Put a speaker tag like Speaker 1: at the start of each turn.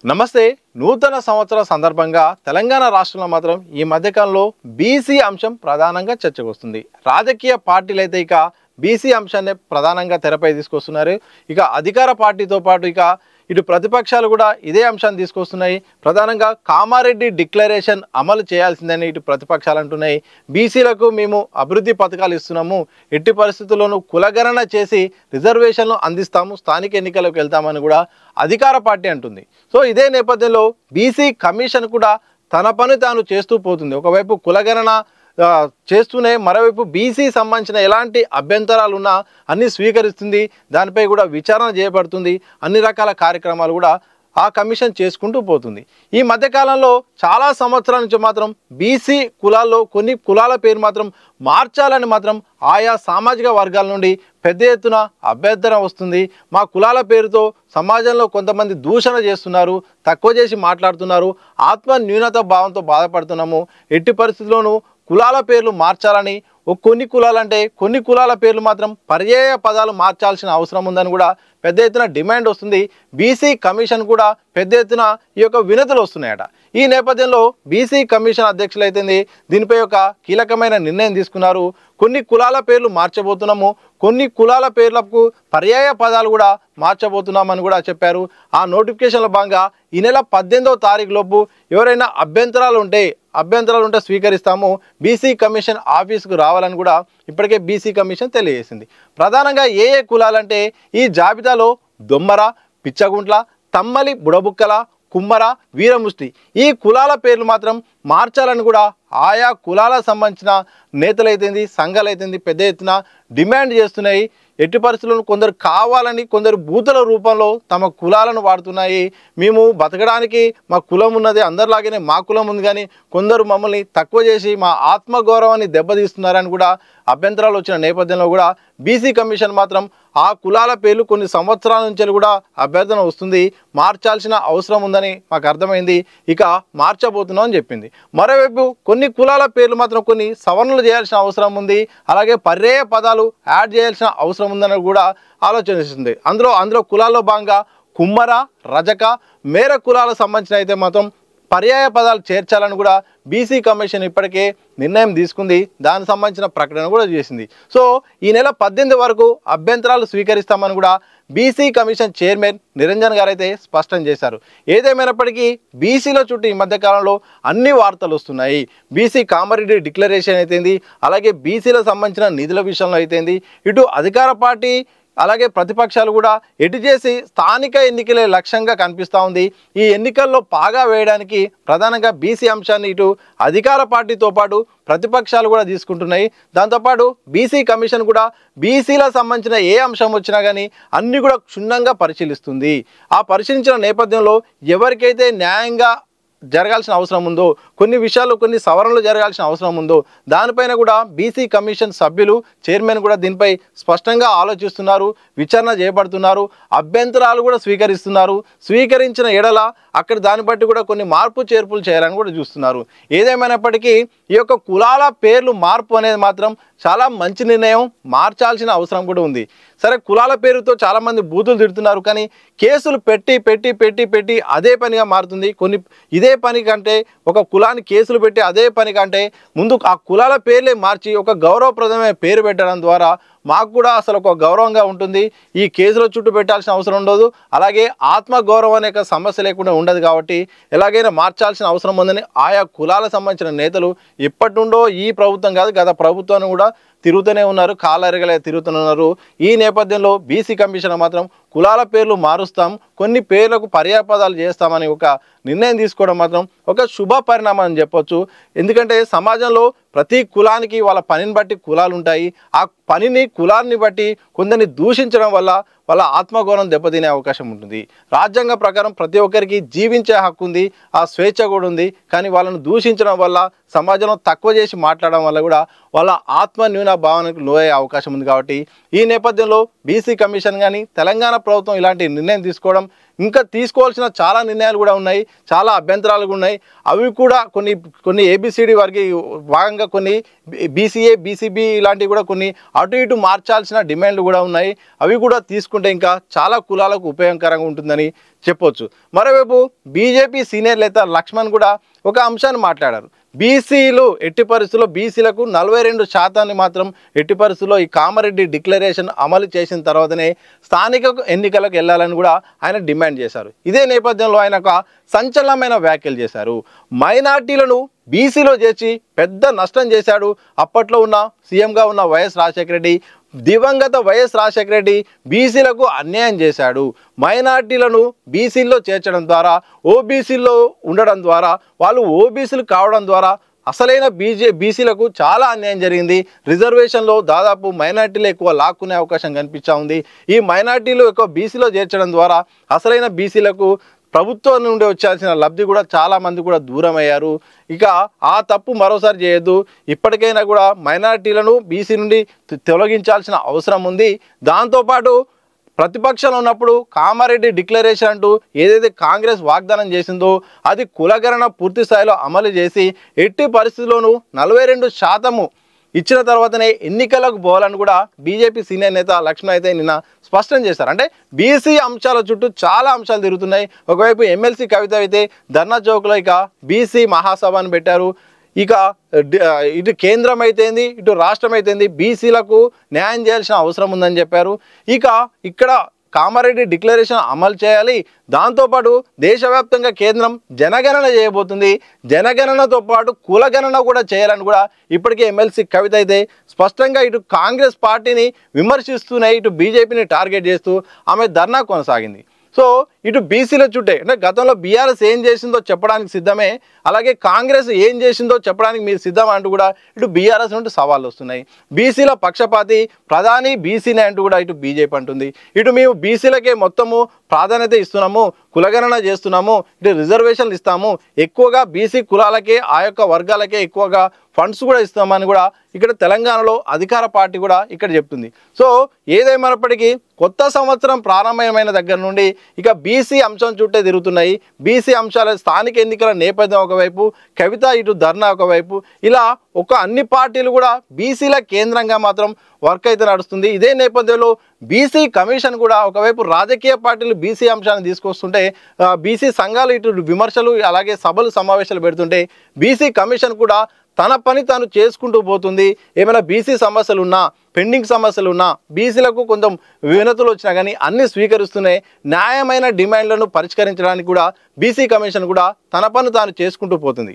Speaker 1: నమస్తే. నూతన సంవత్సర సందర్భంగా తెలంగాణ రాష్ట్రంలో మాత్రం ఈ మధ్యకాలంలో బీసీ అంశం ప్రధానంగా చర్చకు వస్తుంది. రాజకీయ పార్టీలు అయితే ఇక బీసీ అంశాన్ని ప్రధానంగా తెరపై తీసుకొస్తున్నారు. ఇక అధికార పార్టీతో పాటు ఇటు ప్రతిపక్షాలు కూడా ఇదే అంశాన్ని తీసుకొస్తున్నాయి. ప్రధానంగా కామారెడ్డి డిక్లరేషన్ అమలు చేయాల్సిందని ఇటు ప్రతిపక్షాలు అంటున్నాయి. బీసీలకు మేము అభివృద్ధి పథకాలు ఇస్తున్నాము, ఎట్టి పరిస్థితుల్లోనూ కులగణన చేసి రిజర్వేషన్లు అందిస్తాము, స్థానిక ఎన్నికలకు వెళ్తామని కూడా అధికార పార్టీ అంటుంది. సో ఇదే నేపథ్యంలో బీసీ కమిషన్ కూడా తన పని తాను చేస్తూ పోతుంది. ఒకవైపు కులగణన చేస్తూనే మరోవైపు బీసీ సంబంధించిన ఎలాంటి అభ్యంతరాలు ఉన్నా అన్ని స్వీకరిస్తుంది, దానిపై కూడా విచారణ చేయబడుతుంది, అన్ని రకాల కార్యక్రమాలు కూడా ఆ కమిషన్ చేసుకుంటూ పోతుంది. ఈ మధ్యకాలంలో చాలా సంవత్సరాల నుంచి మాత్రం బీసీ కులాల్లో కొన్ని కులాల పేరు మాత్రం మార్చాలని మాత్రం ఆయా సామాజిక వర్గాల నుండి పెద్ద ఎత్తున అభ్యర్థన వస్తుంది. మా కులాల పేరుతో సమాజంలో కొంతమంది దూషణ చేస్తున్నారు, తక్కువ చేసి మాట్లాడుతున్నారు, ఆత్మ న్యూనత భావంతో బాధపడుతున్నాము, ఎట్టి పరిస్థితుల్లోనూ కులాల పేర్లు మార్చాలని, కొన్ని కులాలంటే కొన్ని కులాల పేర్లు మాత్రం పర్యాయ పదాలు మార్చాల్సిన అవసరం ఉందని కూడా పెద్ద ఎత్తున డిమాండ్ వస్తుంది. బీసీ కమిషన్ కూడా పెద్ద ఎత్తున ఈ యొక్క వినతులు వస్తున్నాయట. ఈ నేపథ్యంలో బీసీ కమిషన్ అధ్యక్షులు అయితే దీనిపై ఒక కీలకమైన నిర్ణయం తీసుకున్నారు. కొన్ని కులాల పేర్లు మార్చబోతున్నాము, కొన్ని కులాల పేర్లకు పర్యాయ పదాలు కూడా మార్చబోతున్నామని కూడా చెప్పారు. ఆ నోటిఫికేషన్లో భాగంగా ఈ నెల 18వ తారీఖు లోపు ఎవరైనా అభ్యంతరాలు ఉంటే స్వీకరిస్తాము, బీసీ కమిషన్ ఆఫీసుకు రావాలని కూడా ఇప్పటికే బీసీ కమిషన్ తెలియజేసింది. ప్రధానంగా ఏ కులాలంటే ఈ జాబితాలో దొమ్మర, పిచ్చగుంట్ల, తమ్మలి, బుడబుక్కల, కుమ్మర, వీరముష్టి ఈ కులాల పేర్లు మాత్రం మార్చాలని కూడా ఆయా కులాలకు సంబంధించిన నేతలైతేంది, సంఘాలైతేంది పెద్ద ఎత్తున డిమాండ్ చేస్తున్నాయి. ఎట్టి పరిస్థితుల్లో కొందరు కావాలని, కొందరు బూతుల రూపంలో తమ కులాలను వాడుతున్నాయి. మేము బతకడానికి మా కులం ఉన్నది, అందరిలాగానే మా కులం ఉంది, కానీ కొందరు మమ్మల్ని తక్కువ చేసి మా ఆత్మగౌరవాన్ని దెబ్బతీస్తున్నారని కూడా అభ్యంతరాలు వచ్చిన నేపథ్యంలో కూడా బీసీ కమిషన్ మాత్రం ఆ కులాల పేర్లు కొన్ని సంవత్సరాల నుంచి కూడా అభ్యర్థన వస్తుంది, మార్చాల్సిన అవసరం ఉందని మాకు అర్థమైంది, ఇక మార్చబోతున్నాం అని చెప్పింది. మరోవైపు కొన్ని కులాల పేర్లు మాత్రం కొన్ని సవరణలు చేయాల్సిన అవసరం ఉంది, అలాగే పర్యాయ పదాలు యాడ్ చేయాల్సిన అవసరం ఉందని కూడా ఆలోచనిస్తుంది. అందులో కులాల్లో భాగంగా కుమ్మర, రజక, మేర కులాలకు సంబంధించిన అయితే మాత్రం పర్యాయ పదాలు చేర్చాలని కూడా బీసీ కమిషన్ ఇప్పటికే నిర్ణయం తీసుకుంది, దానికి సంబంధించిన ప్రకటన కూడా చేసింది. సో ఈ నెల 18 వరకు అభ్యంతరాలు స్వీకరిస్తామని కూడా బీసీ కమిషన్ చైర్మన్ నిరంజన్ గారు అయితే స్పష్టం చేశారు. ఏదేమైనప్పటికీ బీసీల చుట్టూ ఈ మధ్యకాలంలో అన్ని వార్తలు వస్తున్నాయి. బీసీ కామారెడ్డి డిక్లరేషన్ అయితేంది, అలాగే బీసీలకు సంబంధించిన నిధుల విషయంలో అయితేంది, ఇటు అధికార పార్టీ అలాగే ప్రతిపక్షాలు కూడా ఎటు చేసి స్థానిక ఎన్నికలే లక్ష్యంగా కనిపిస్తూ ఉంది. ఈ ఎన్నికల్లో పాగా వేయడానికి ప్రధానంగా బీసీ అంశాన్ని ఇటు అధికార పార్టీతో పాటు ప్రతిపక్షాలు కూడా తీసుకుంటున్నాయి. దాంతోపాటు బీసీ కమిషన్ కూడా బీసీలకు సంబంధించిన ఏ అంశం వచ్చినా కానీ అన్ని కూడా క్షుణ్ణంగా పరిశీలిస్తుంది. ఆ పరిశీలించిన నేపథ్యంలో ఎవరికైతే న్యాయంగా జరగాల్సిన అవసరం ఉందో, కొన్ని విషయాల్లో కొన్ని సవరణలు జరగాల్సిన అవసరం ఉందో దానిపైన కూడా బీసీ కమిషన్ సభ్యులు, చైర్మన్ కూడా దీనిపై స్పష్టంగా ఆలోచిస్తున్నారు, విచారణ చేయబడుతున్నారు, అభ్యంతరాలు కూడా స్వీకరిస్తున్నారు. స్వీకరించిన ఎడల అక్కడ దాన్ని బట్టి కూడా కొన్ని మార్పు చేర్పులు చేయాలని కూడా చూస్తున్నారు. ఏదేమైనప్పటికీ ఈ యొక్క కులాల పేర్లు మార్పు అనేది మాత్రం చాలా మంచి నిర్ణయం, మార్చాల్సిన అవసరం కూడా ఉంది. సరే, కులాల పేరుతో చాలామంది బూతులు తిడుతున్నారు, కానీ కేసులు పెట్టి పెట్టి పెట్టి పెట్టి అదే పనిగా మారుతుంది. ఇదే పని కంటే ఒక కులాన్ని కేసులు పెట్టి అదే పని కంటే ముందు ఆ కులాల పేర్లే మార్చి ఒక గౌరవప్రదమైన పేరు పెట్టడం ద్వారా మాకు కూడా అసలు ఒక గౌరవంగా ఉంటుంది. ఈ కేసుల చుట్టూ పెట్టాల్సిన అవసరం ఉండదు, అలాగే ఆత్మగౌరవం అనే సమస్య లేకుండా ఉండదు. కాబట్టి ఎలాగైనా మార్చాల్సిన అవసరం ఉందని ఆయా కులాలకు సంబంధించిన నేతలు ఎప్పటి నుండో, ఈ ప్రభుత్వం కాదు గత ప్రభుత్వాన్ని కూడా తిరుగుతూనే ఉన్నారు, కాలరిగలే తిరుగుతున్నారు. ఈ నేపథ్యంలో బీసీ కమిషన్ మాత్రం కులాల పేర్లు మారుస్తాం, కొన్ని పేర్లకు పర్యాపదాలు చేస్తామని ఒక నిర్ణయం తీసుకోవడం మాత్రం ఒక శుభ పరిణామం అని చెప్పొచ్చు. ఎందుకంటే సమాజంలో ప్రతి కులానికి వాళ్ళ పనిని బట్టి కులాలు ఉంటాయి. ఆ పనిని, కులాన్ని బట్టి కొందరిని దూషించడం వల్ల వాళ్ళ ఆత్మగౌరవం దెబ్బతినే అవకాశం ఉంటుంది. రాజ్యాంగం ప్రకారం ప్రతి ఒక్కరికి జీవించే హక్కు ఉంది, ఆ స్వేచ్ఛ కూడా ఉంది. కానీ వాళ్ళను దూషించడం వల్ల, సమాజంలో తక్కువ చేసి మాట్లాడడం వల్ల కూడా వాళ్ళ ఆత్మ న్యూన భావనకు లోయే అవకాశం ఉంది. కాబట్టి ఈ నేపథ్యంలో బీసీ కమిషన్ కానీ తెలంగాణ ప్రభుత్వం ఇలాంటి నిర్ణయం తీసుకోవడం, ఇంకా తీసుకోవాల్సిన చాలా నిర్ణయాలు కూడా ఉన్నాయి, చాలా అభ్యంతరాలు కూడా ఉన్నాయి. అవి కూడా కొన్ని ఏబిసిడి వారికి భాగంగా కొన్ని బీసీఏ బీసీబీ ఇలాంటివి కూడా కొన్ని అటు ఇటు మార్చాల్సిన డిమాండ్లు కూడా ఉన్నాయి. అవి కూడా తీసుకుంటే ఇంకా చాలా కులాలకు ఉపయోగకరంగా ఉంటుందని చెప్పొచ్చు. మరోవైపు బీజేపీ సీనియర్ నేత లక్ష్మణ్ కూడా ఒక అంశాన్ని మాట్లాడారు. బీసీలు ఎట్టి పరిస్థితుల్లో బీసీలకు 42% మాత్రం ఎట్టి పరిస్థితుల్లో ఈ కామారెడ్డి డిక్లరేషన్ అమలు చేసిన తర్వాతనే స్థానిక ఎన్నికలకు వెళ్ళాలని కూడా ఆయన డిమాండ్ చేశారు. ఇదే నేపథ్యంలో ఆయన ఒక సంచలనమైన వ్యాఖ్యలు చేశారు. మైనార్టీలను బీసీలో చేర్చి పెద్ద నష్టం చేశాడు అప్పట్లో ఉన్న సీఎంగా ఉన్న వైఎస్ రాజశేఖర రెడ్డి. దివంగత వైఎస్ రాజశేఖర రెడ్డి బీసీలకు అన్యాయం చేశాడు. మైనార్టీలను బీసీల్లో చేర్చడం ద్వారా, ఓబీసీల్లో ఉండడం ద్వారా, వాళ్ళు ఓబీసీలు కావడం ద్వారా అసలైన బీసీలకు చాలా అన్యాయం జరిగింది. రిజర్వేషన్లో దాదాపు మైనార్టీలు ఎక్కువ లాక్కునే అవకాశం కనిపిస్తూ ఉంది. ఈ మైనార్టీలు ఎక్కువ బీసీలో చేర్చడం ద్వారా అసలైన బీసీలకు ప్రభుత్వం నుండి వచ్చాల్సిన లబ్ధి కూడా చాలామంది కూడా దూరం అయ్యారు. ఇక ఆ తప్పు మరోసారి చేయొద్దు. ఇప్పటికైనా కూడా మైనారిటీలను బీసీ నుండి తొలగించాల్సిన అవసరం ఉంది. దాంతోపాటు ప్రతిపక్షంలో ఉన్నప్పుడు కామారెడ్డి డిక్లరేషన్ అంటూ ఏదైతే కాంగ్రెస్ వాగ్దానం చేసిందో అది కులగణన పూర్తి స్థాయిలో అమలు చేసి ఎట్టి పరిస్థితుల్లోనూ 42% ఇచ్చిన తర్వాతనే ఎన్నికలకు పోవాలని కూడా బీజేపీ సీనియర్ నేత లక్ష్మణ్ అయితే నిన్న స్పష్టం చేశారు. అంటే బీసీ అంశాల చుట్టూ చాలా అంశాలు తిరుగుతున్నాయి. ఒకవైపు ఎమ్మెల్సీ కవిత అయితే ధర్నా చౌక్లో ఇక బీసీ మహాసభను పెట్టారు. ఇక ఇటు కేంద్రం అయితేంది, ఇటు రాష్ట్రం అయితేంది బీసీలకు న్యాయం చేయాల్సిన అవసరం ఉందని చెప్పారు. ఇక ఇక్కడ కామారెడ్డి డిక్లరేషన్ అమలు చేయాలి. దాంతోపాటు దేశవ్యాప్తంగా కేంద్రం జనగణన చేయబోతుంది. జనగణనతో పాటు కులగణన కూడా చేయాలని కూడా ఇప్పటికే ఎమ్మెల్సీ కవిత అయితే స్పష్టంగా ఇటు కాంగ్రెస్ పార్టీని విమర్శిస్తూనే ఇటు బీజేపీని టార్గెట్ చేస్తూ ఆమె ధర్నా కొనసాగింది. సో ఇటు బీసీల చుట్టే అంటే గతంలో బీఆర్ఎస్ ఏం చేసిందో చెప్పడానికి సిద్ధమే, అలాగే కాంగ్రెస్ ఏం చేసిందో చెప్పడానికి మీరు సిద్ధం అంటూ కూడా ఇటు బీఆర్ఎస్ నుండి సవాళ్ళు వస్తున్నాయి. బీసీల పక్షపాతి ప్రధాని బీసీనే అంటూ కూడా ఇటు బీజేపీ అంటుంది. ఇటు మేము బీసీలకే మొత్తము ప్రాధాన్యత ఇస్తున్నాము, కులగణన చేస్తున్నాము, ఇటు రిజర్వేషన్లు ఇస్తాము, ఎక్కువగా బీసీ కులాలకే ఆ యొక్క వర్గాలకే ఎక్కువగా ఫండ్స్ కూడా ఇస్తామని కూడా ఇక్కడ తెలంగాణలో అధికార పార్టీ కూడా ఇక్కడ చెప్తుంది. సో ఏదేమైనప్పటికీ కొత్త సంవత్సరం ప్రారంభమైన దగ్గర నుండి ఇక బీసీ అంశం చుట్టే తిరుగుతున్నాయి. బీసీ అంశాల స్థానిక ఎన్నికల నేపథ్యం ఒకవైపు, కవిత ఇటు ధర్నా ఒకవైపు, ఇలా అన్ని పార్టీలు కూడా బీసీల కేంద్రంగా మాత్రం వర్క్ అయితే నడుస్తుంది. ఇదే నేపథ్యంలో బీసీ కమిషన్ కూడా ఒకవైపు రాజకీయ పార్టీలు బీసీ అంశాన్ని తీసుకొస్తుంటే బీసీ సంఘాలు ఇటు విమర్శలు అలాగే సభలు సమావేశాలు పెడుతుంటే బీసీ కమిషన్ కూడా తన పని తాను చేసుకుంటూ పోతుంది. ఏమైనా బీసీ సమస్యలు ఉన్నా, పెండింగ్ సమస్యలు ఉన్నా, బీసీలకు కొంచెం వినతులు వచ్చినా కానీ అన్ని స్వీకరిస్తూనే న్యాయమైన డిమాండ్లను పరిష్కరించడానికి కూడా బీసీ కమిషన్ కూడా తన పని తాను చేసుకుంటూ పోతుంది.